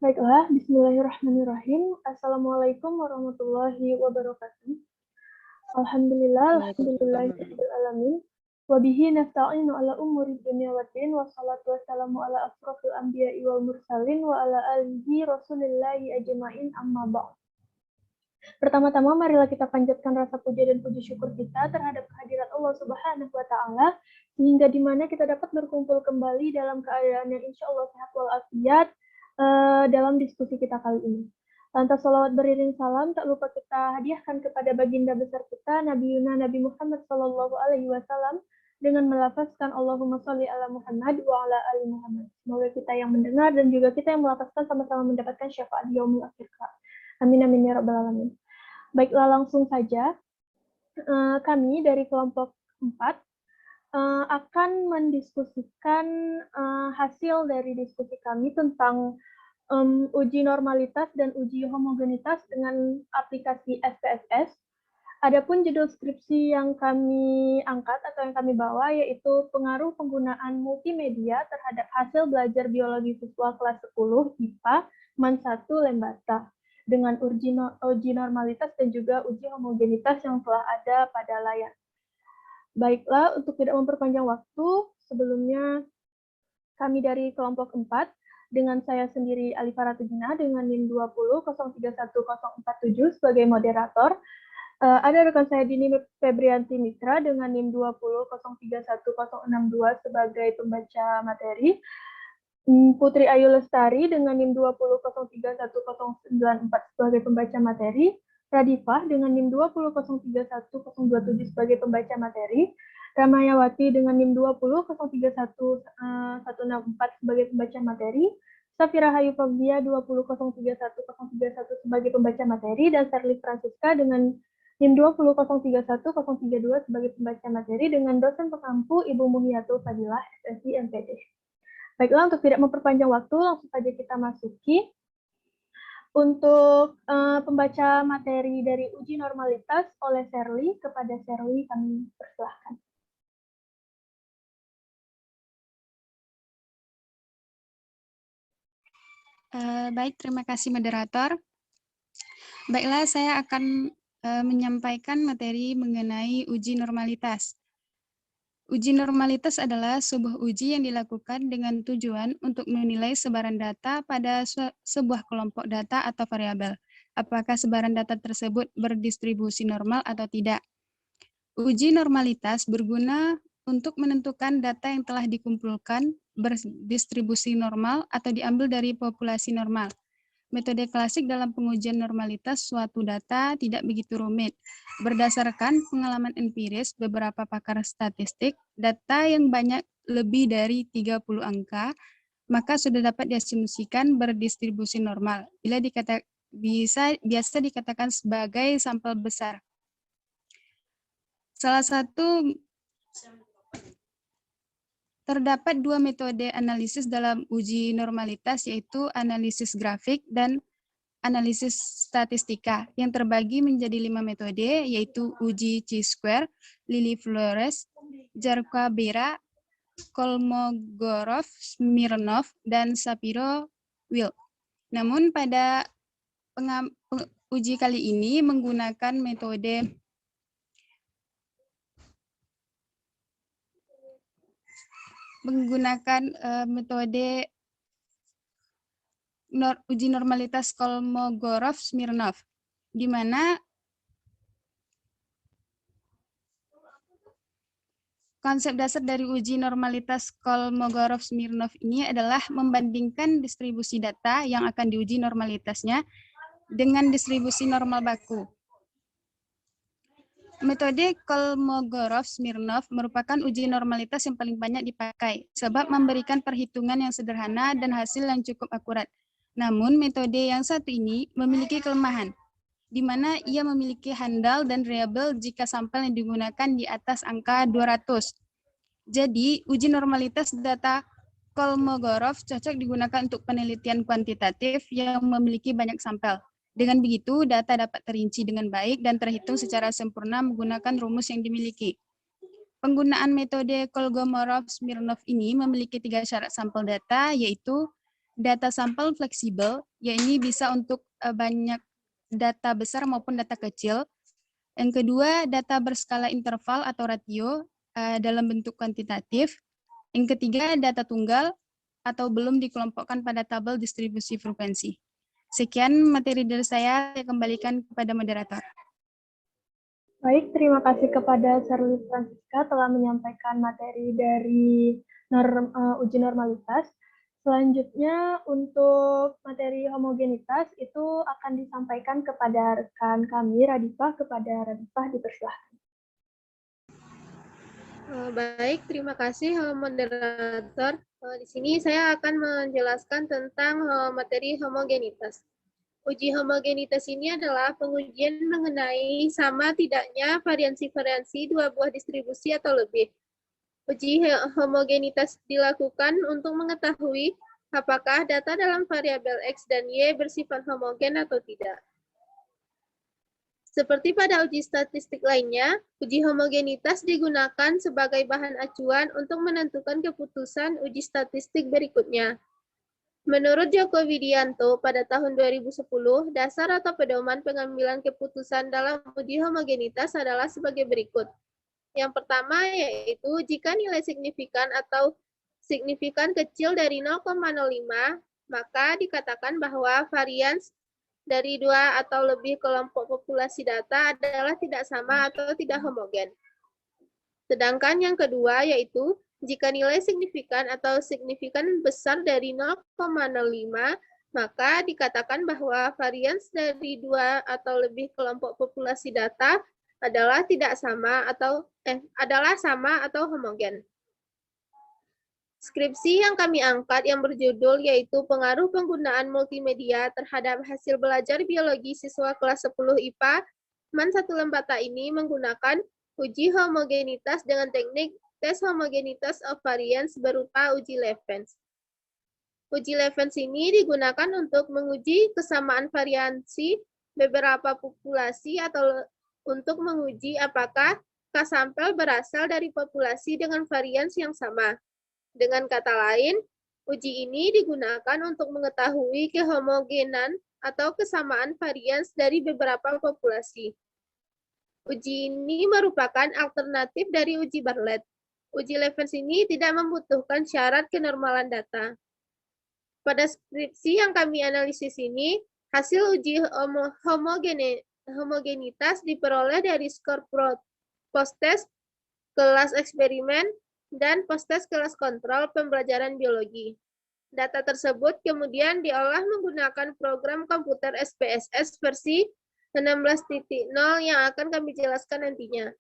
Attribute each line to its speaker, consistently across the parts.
Speaker 1: Baiklah, bismillahirrahmanirrahim. Assalamualaikum warahmatullahi wabarakatuh.
Speaker 2: Waalaikumsalam.
Speaker 1: Alhamdulillahirabbil alamin. Wa bihi nasta'inu ala umuri dunya waddin wassalatu wassalamu ala asrofil anbiya'i wal mursalin wa ala alihi rasulillahi ajma'in amma ba'd. Pertama-tama marilah kita panjatkan rasa puja dan puji syukur kita terhadap kehadirat Allah Subhanahu wa taala sehingga di mana kita dapat berkumpul kembali dalam keadaan yang insya Allah sehat walafiat dalam diskusi kita kali ini. Lantas salawat beriring salam tak lupa kita hadiahkan kepada baginda besar kita Nabi Muhammad Sallallahu Alaihi Wasallam dengan melafazkan Allahumma sholli ala Muhammad wa ala ali Muhammad. Semoga kita yang mendengar dan juga kita yang melafazkan sama-sama mendapatkan syafaat di yaumil akhir. Amin amin ya rabbal alamin. Baiklah, langsung saja kami dari kelompok 4 akan mendiskusikan hasil dari diskusi kami tentang uji normalitas dan uji homogenitas dengan aplikasi SPSS. Adapun judul skripsi yang kami angkat atau yang kami bawa yaitu pengaruh penggunaan multimedia terhadap hasil belajar biologi siswa kelas 10 IPA MAN 1 Lembata dengan uji normalitas dan juga uji homogenitas yang telah ada pada layar. Baiklah, untuk tidak memperpanjang waktu, sebelumnya kami dari kelompok 4 dengan saya sendiri Alifah Ratugina dengan NIM 2031047 sebagai moderator. Ada rekan saya Dini Febrianti Mitra dengan NIM 200311062 sebagai pembaca materi. Putri Ayu Lestari dengan NIM 200311094 sebagai pembaca materi. Radifah dengan NIM 200311027 sebagai pembaca materi. Ramayawati dengan NIM 2003114 sebagai pembaca materi. Safira Hayu Fabia 2003131 sebagai pembaca materi dan Serli Francisca dengan NIM 2003132 sebagai pembaca materi dengan dosen pengampu Ibu Muhiyatul Fadilah SSI MPD. Baiklah, untuk tidak memperpanjang waktu, langsung saja kita masuki. Untuk pembaca materi dari uji normalitas oleh Serli, kepada Serli kami persilahkan.
Speaker 3: Baik, terima kasih moderator. Baiklah, saya akan menyampaikan materi mengenai uji normalitas. Uji normalitas adalah sebuah uji yang dilakukan dengan tujuan untuk menilai sebaran data pada sebuah kelompok data atau variabel. Apakah sebaran data tersebut berdistribusi normal atau tidak. Uji normalitas berguna untuk menentukan data yang telah dikumpulkan berdistribusi normal atau diambil dari populasi normal. Metode klasik dalam pengujian normalitas suatu data tidak begitu rumit. Berdasarkan pengalaman empiris beberapa pakar statistik, data yang banyak lebih dari 30 angka, maka sudah dapat diasumsikan berdistribusi normal. Biasa dikatakan sebagai sampel besar. Terdapat dua metode analisis dalam uji normalitas, yaitu analisis grafik dan analisis statistika, yang terbagi menjadi 5 metode, yaitu uji chi-square, Lillie-Flores, Jarquabera, Kolmogorov, Smirnov, dan Shapiro-Wilk. Namun pada uji kali ini menggunakan metode uji normalitas Kolmogorov-Smirnov, di mana konsep dasar dari uji normalitas Kolmogorov-Smirnov ini adalah membandingkan distribusi data yang akan diuji normalitasnya dengan distribusi normal baku. Metode Kolmogorov-Smirnov merupakan uji normalitas yang paling banyak dipakai, sebab memberikan perhitungan yang sederhana dan hasil yang cukup akurat. Namun, metode yang satu ini memiliki kelemahan, di mana ia memiliki handal dan variabel jika sampel yang digunakan di atas angka 200. Jadi, uji normalitas data Kolmogorov cocok digunakan untuk penelitian kuantitatif yang memiliki banyak sampel. Dengan begitu, data dapat terinci dengan baik dan terhitung secara sempurna menggunakan rumus yang dimiliki. Penggunaan metode Kolmogorov-Smirnov ini memiliki 3 syarat sampel data, yaitu data sampel fleksibel, yaitu bisa untuk banyak data besar maupun data kecil. Yang kedua, data berskala interval atau ratio dalam bentuk kuantitatif. Yang ketiga, data tunggal atau belum dikelompokkan pada tabel distribusi frekuensi. Sekian materi dari saya kembalikan kepada moderator.
Speaker 1: Baik, terima kasih kepada Sherly Francisca telah menyampaikan materi dari uji normalitas. Selanjutnya untuk materi homogenitas itu akan disampaikan kepada rekan kami, Radifah. Kepada Radifah dipersilahkan.
Speaker 2: Baik, terima kasih moderator. Di sini saya akan menjelaskan tentang materi homogenitas. Uji homogenitas ini adalah pengujian mengenai sama tidaknya variansi-variansi dua buah distribusi atau lebih. Uji homogenitas dilakukan untuk mengetahui apakah data dalam variabel X dan Y bersifat homogen atau tidak. Seperti pada uji statistik lainnya, uji homogenitas digunakan sebagai bahan acuan untuk menentukan keputusan uji statistik berikutnya. Menurut Djoko Widianto, pada tahun 2010, dasar atau pedoman pengambilan keputusan dalam uji homogenitas adalah sebagai berikut. Yang pertama yaitu jika nilai signifikan atau signifikan kecil dari 0,05, maka dikatakan bahwa varians dari dua atau lebih kelompok populasi data adalah tidak sama atau tidak homogen. Sedangkan yang kedua yaitu jika nilai signifikan atau signifikan besar dari 0,05, maka dikatakan bahwa varians dari dua atau lebih kelompok populasi data adalah tidak sama atau sama atau homogen. Skripsi yang kami angkat yang berjudul yaitu pengaruh penggunaan multimedia terhadap hasil belajar biologi siswa kelas 10 IPA MAN 1 Lembata ini menggunakan uji homogenitas dengan teknik tes homogenitas of variance berupa uji Levens. Uji Levens ini digunakan untuk menguji kesamaan variansi beberapa populasi atau untuk menguji apakah K-sampel berasal dari populasi dengan varians yang sama. Dengan kata lain, uji ini digunakan untuk mengetahui kehomogenan atau kesamaan varians dari beberapa populasi. Uji ini merupakan alternatif dari uji Bartlett. Uji Levens ini tidak membutuhkan syarat kenormalan data. Pada skripsi yang kami analisis ini, hasil uji homogenitas diperoleh dari skor post-test kelas eksperimen dan post-test kelas kontrol pembelajaran biologi. Data tersebut kemudian diolah menggunakan program komputer SPSS versi 16.0 yang akan kami jelaskan nantinya.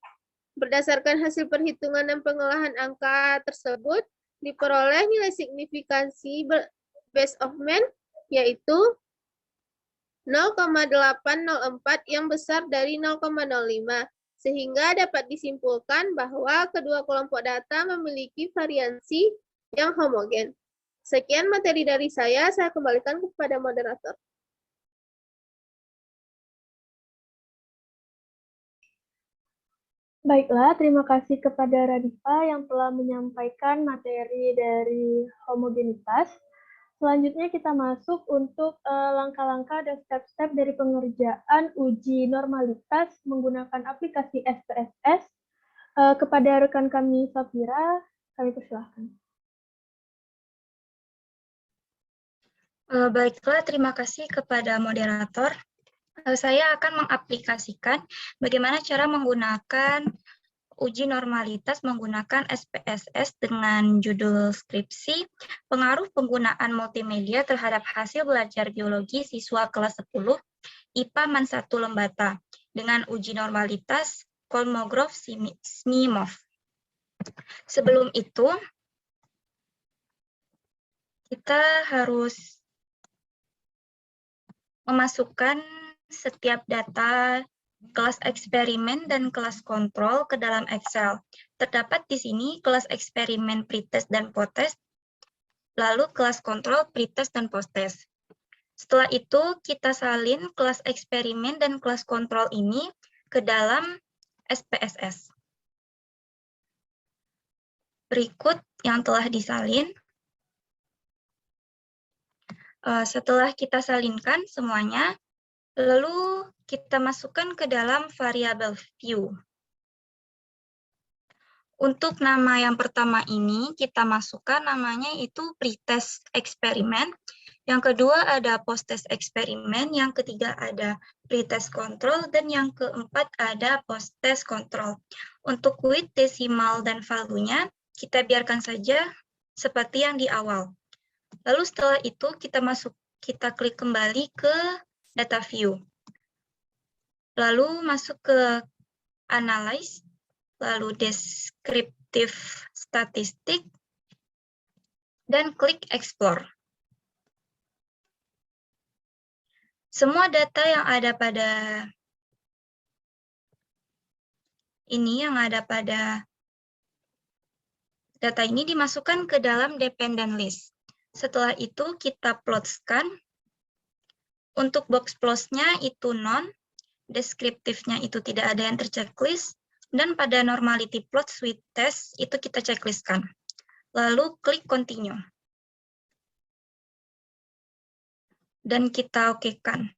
Speaker 2: Berdasarkan hasil perhitungan dan pengolahan angka tersebut, diperoleh nilai signifikansi base of mean, yaitu 0,804 yang besar dari 0,05, sehingga dapat disimpulkan bahwa kedua kelompok data memiliki variansi yang homogen. Sekian materi dari saya kembalikan kepada moderator.
Speaker 1: Baiklah, terima kasih kepada Radifah yang telah menyampaikan materi dari homogenitas. Selanjutnya kita masuk untuk langkah-langkah dan step-step dari pengerjaan uji normalitas menggunakan aplikasi SPSS. Kepada rekan kami, Safira, kami persilahkan.
Speaker 4: Baiklah, terima kasih kepada moderator. Saya akan mengaplikasikan bagaimana cara menggunakan uji normalitas menggunakan SPSS dengan judul skripsi, pengaruh penggunaan multimedia terhadap hasil belajar biologi siswa kelas 10 IPA MAN 1 Lembata dengan uji normalitas Kolmogorov-Smirnov. Sebelum itu, kita harus memasukkan setiap data kelas eksperimen dan kelas kontrol ke dalam Excel. Terdapat di sini kelas eksperimen pretest dan posttest, lalu kelas kontrol pretest dan posttest. Setelah itu, kita salin kelas eksperimen dan kelas kontrol ini ke dalam SPSS. Berikut yang telah disalin. Setelah kita salinkan semuanya, lalu kita masukkan ke dalam variabel view. Untuk nama yang pertama ini, kita masukkan namanya itu pretest eksperimen. Yang kedua ada post-test eksperimen, yang ketiga ada pretest control, dan yang keempat ada post-test control. Untuk width, desimal, dan value-nya, kita biarkan saja seperti yang di awal. Lalu setelah itu kita klik kembali ke data view. Lalu masuk ke analyze, lalu descriptive statistik, dan klik explore. Semua data yang ada pada data ini dimasukkan ke dalam dependent list. Setelah itu kita plotskan. Untuk box plots-nya itu none, deskriptifnya itu tidak ada yang terchecklist, dan pada normality plots with test itu kita checklistkan. Lalu klik continue. Dan kita okekan.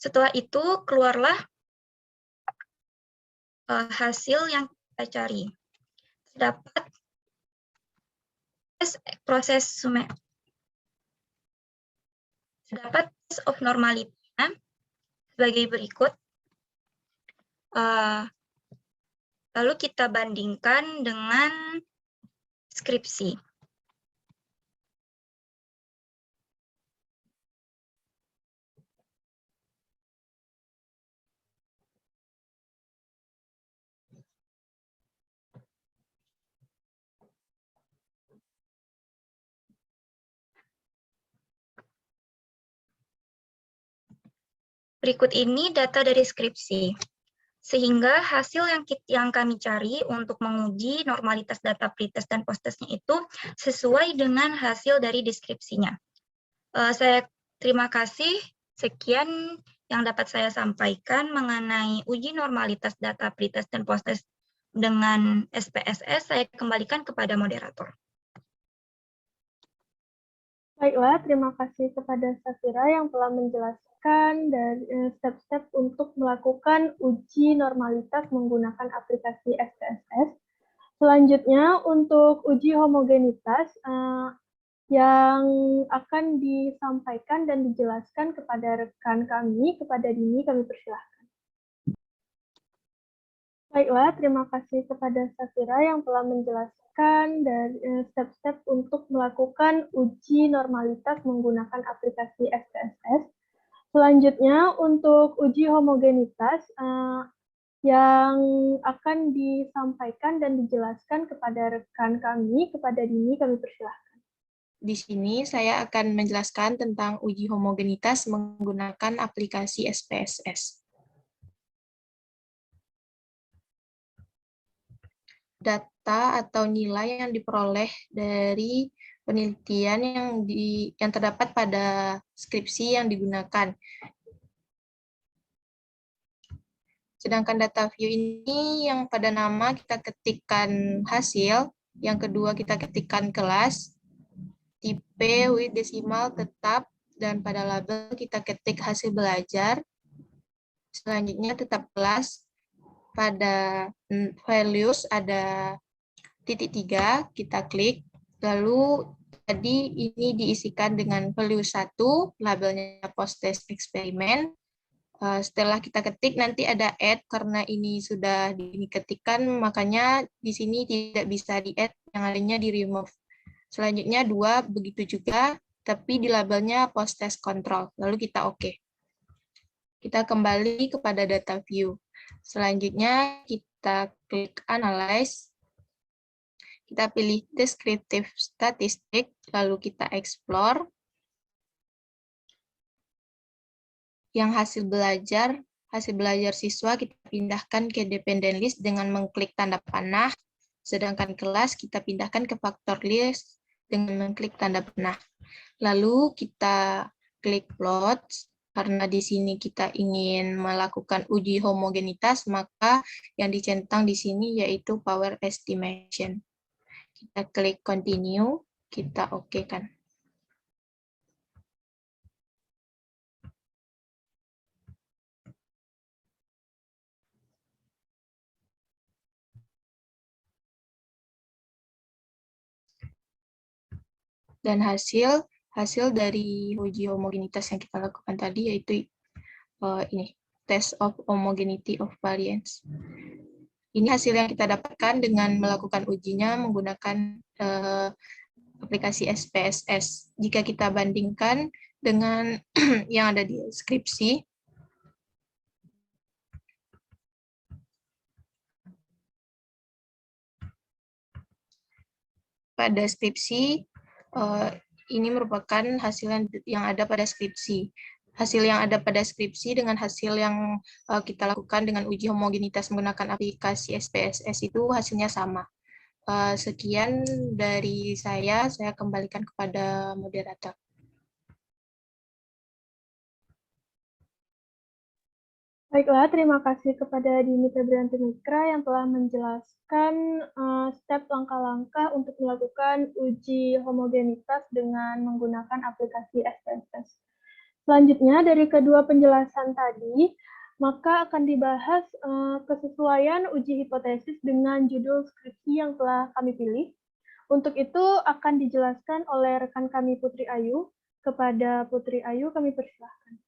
Speaker 4: Setelah itu keluarlah hasil yang kita cari. Dapat test of normality sebagai berikut. Lalu kita bandingkan dengan skripsi. Berikut ini data dari skripsi. Sehingga hasil yang kami cari untuk menguji normalitas data pretest dan post-testnya itu sesuai dengan hasil dari deskripsinya. Saya terima kasih. Sekian yang dapat saya sampaikan mengenai uji normalitas data pretest dan post-test dengan SPSS. Saya kembalikan kepada moderator.
Speaker 1: Baiklah, terima kasih kepada Safira yang telah menjelaskan dari step-step untuk melakukan uji normalitas menggunakan aplikasi SPSS. Selanjutnya, untuk uji homogenitas yang akan disampaikan dan dijelaskan kepada rekan kami, kepada Dini, kami persilahkan. Baiklah, terima kasih kepada Safira yang telah menjelaskan dari step-step untuk melakukan uji normalitas menggunakan aplikasi SPSS. Selanjutnya, untuk uji homogenitas yang akan disampaikan dan dijelaskan kepada rekan kami, kepada Dini, kami persilahkan.
Speaker 5: Di sini saya akan menjelaskan tentang uji homogenitas menggunakan aplikasi SPSS. Data atau nilai yang diperoleh dari penelitian yang terdapat pada skripsi yang digunakan. Sedangkan data view ini yang pada nama kita ketikkan hasil, yang kedua kita ketikkan kelas, tipe, width, desimal, tetap, dan pada label kita ketik hasil belajar. Selanjutnya tetap kelas. Pada values ada titik 3, kita klik. Lalu tadi ini diisikan dengan value 1, labelnya post-test eksperimen. Setelah kita ketik nanti ada add, karena ini sudah diketikkan, makanya di sini tidak bisa di-add, yang lainnya di-remove. Selanjutnya 2, begitu juga, tapi di labelnya post-test control. Lalu kita oke. Kita kembali kepada data view. Selanjutnya kita klik analyze. Kita pilih descriptive statistik, lalu kita explore. Yang hasil belajar siswa kita pindahkan ke dependent list dengan mengklik tanda panah. Sedangkan kelas kita pindahkan ke factor list dengan mengklik tanda panah. Lalu kita klik plot. Karena di sini kita ingin melakukan uji homogenitas, maka yang dicentang di sini yaitu power estimation. Kita klik continue, kita oke-kan. Dan hasil dari uji homogenitas yang kita lakukan tadi yaitu ini, test of homogeneity of variance. Ini hasil yang kita dapatkan dengan melakukan ujinya menggunakan aplikasi SPSS. Jika kita bandingkan dengan yang ada di skripsi, pada skripsi, ini merupakan hasil yang ada pada skripsi. Hasil yang ada pada skripsi dengan hasil yang kita lakukan dengan uji homogenitas menggunakan aplikasi SPSS itu hasilnya sama. Sekian dari saya kembalikan kepada moderator.
Speaker 1: Baiklah, terima kasih kepada Dini Febrianti Mikra yang telah menjelaskan step langkah-langkah untuk melakukan uji homogenitas dengan menggunakan aplikasi SPSS. Selanjutnya, dari kedua penjelasan tadi, maka akan dibahas kesesuaian uji hipotesis dengan judul skripsi yang telah kami pilih. Untuk itu akan dijelaskan oleh rekan kami Putri Ayu. Kepada Putri Ayu kami persilahkan.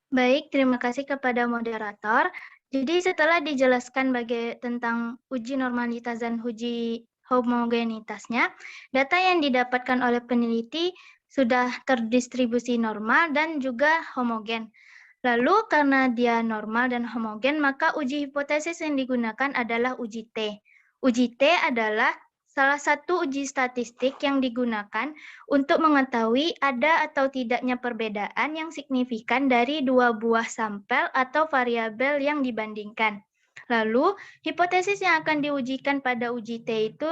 Speaker 4: Baik, terima kasih kepada moderator. Jadi setelah dijelaskan tentang uji normalitas dan uji homogenitasnya, data yang didapatkan oleh peneliti sudah terdistribusi normal dan juga homogen. Lalu karena dia normal dan homogen, maka uji hipotesis yang digunakan adalah uji T. Uji T adalah salah satu uji statistik yang digunakan untuk mengetahui ada atau tidaknya perbedaan yang signifikan dari dua buah sampel atau variabel yang dibandingkan. Lalu, hipotesis yang akan diujikan pada uji T itu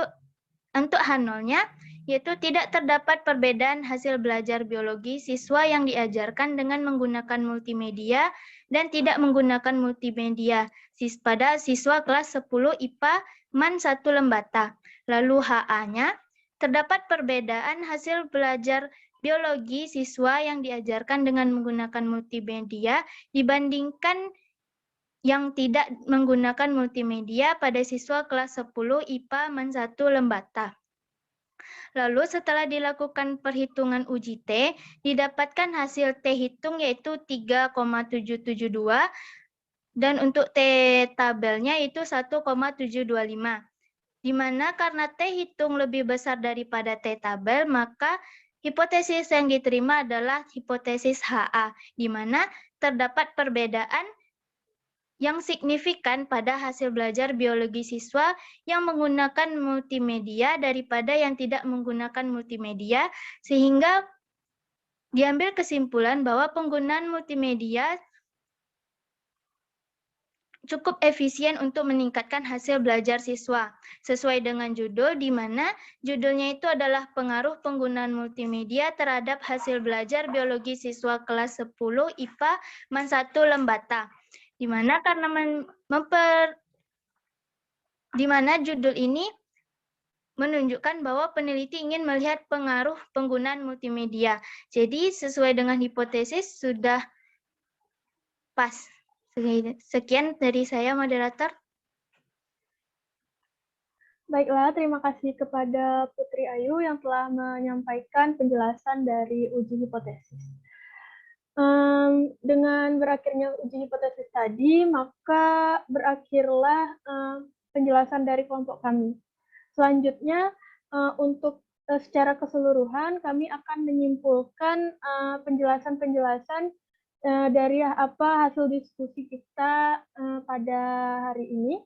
Speaker 4: untuk H0-nya, yaitu tidak terdapat perbedaan hasil belajar biologi siswa yang diajarkan dengan menggunakan multimedia dan tidak menggunakan multimedia pada siswa kelas 10 IPA MAN 1 Lembata. Lalu HA-nya, terdapat perbedaan hasil belajar biologi siswa yang diajarkan dengan menggunakan multimedia dibandingkan yang tidak menggunakan multimedia pada siswa kelas 10 IPA MAN 1 Lembata. Lalu setelah dilakukan perhitungan uji T, didapatkan hasil T hitung yaitu 3,772 dan untuk T tabelnya itu 1,725. Di mana karena T hitung lebih besar daripada T tabel, maka hipotesis yang diterima adalah hipotesis HA, di mana terdapat perbedaan yang signifikan pada hasil belajar biologi siswa yang menggunakan multimedia daripada yang tidak menggunakan multimedia, sehingga diambil kesimpulan bahwa penggunaan multimedia cukup efisien untuk meningkatkan hasil belajar siswa. Sesuai dengan judul, di mana judulnya itu adalah pengaruh penggunaan multimedia terhadap hasil belajar biologi siswa kelas 10 IPA MAN 1 Lembata. Di mana karena di mana judul ini menunjukkan bahwa peneliti ingin melihat pengaruh penggunaan multimedia. Jadi sesuai dengan hipotesis sudah pas. Sekian dari saya, moderator.
Speaker 1: Baiklah, terima kasih kepada Putri Ayu yang telah menyampaikan penjelasan dari uji hipotesis. Dengan berakhirnya uji hipotesis tadi, maka berakhirlah penjelasan dari kelompok kami. Selanjutnya, untuk secara keseluruhan, kami akan menyimpulkan penjelasan-penjelasan dari apa hasil diskusi kita pada hari ini.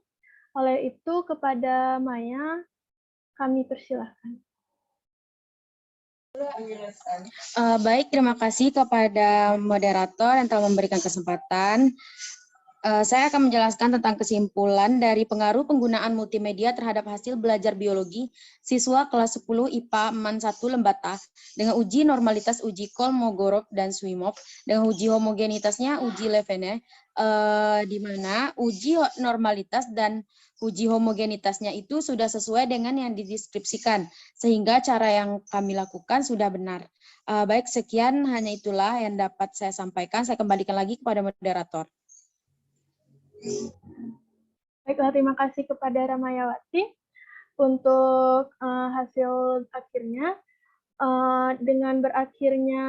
Speaker 1: Oleh itu, kepada Maya, kami persilahkan.
Speaker 6: Baik, terima kasih kepada moderator yang telah memberikan kesempatan. Saya akan menjelaskan tentang kesimpulan dari pengaruh penggunaan multimedia terhadap hasil belajar biologi siswa kelas 10 IPA MAN 1 Lembata dengan uji normalitas uji Kolmogorov dan Swimov dengan uji homogenitasnya uji Levene, di mana uji normalitas dan uji homogenitasnya itu sudah sesuai dengan yang dideskripsikan, sehingga cara yang kami lakukan sudah benar. Baik, sekian, hanya itulah yang dapat saya sampaikan. Saya kembalikan lagi kepada moderator.
Speaker 1: Baiklah, terima kasih kepada Ramayawati untuk hasil akhirnya. Dengan berakhirnya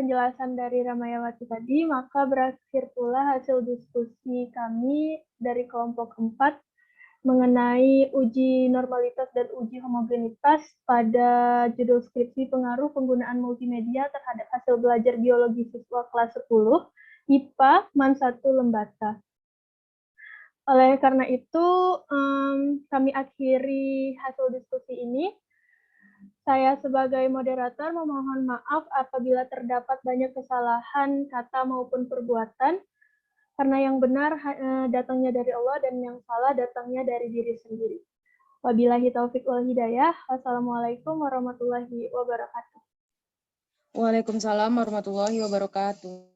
Speaker 1: penjelasan dari Ramayawati tadi, maka berakhir pula hasil diskusi kami dari kelompok 4 mengenai uji normalitas dan uji homogenitas pada judul skripsi pengaruh penggunaan multimedia terhadap hasil belajar biologi siswa kelas 10 IPA MAN 1 Lembata. Oleh karena itu, kami akhiri hasil diskusi ini. Saya sebagai moderator memohon maaf apabila terdapat banyak kesalahan kata maupun perbuatan, karena yang benar datangnya dari Allah dan yang salah datangnya dari diri sendiri. Wabillahi taufiq wal hidayah. Wassalamualaikum warahmatullahi wabarakatuh.
Speaker 6: Waalaikumsalam warahmatullahi wabarakatuh.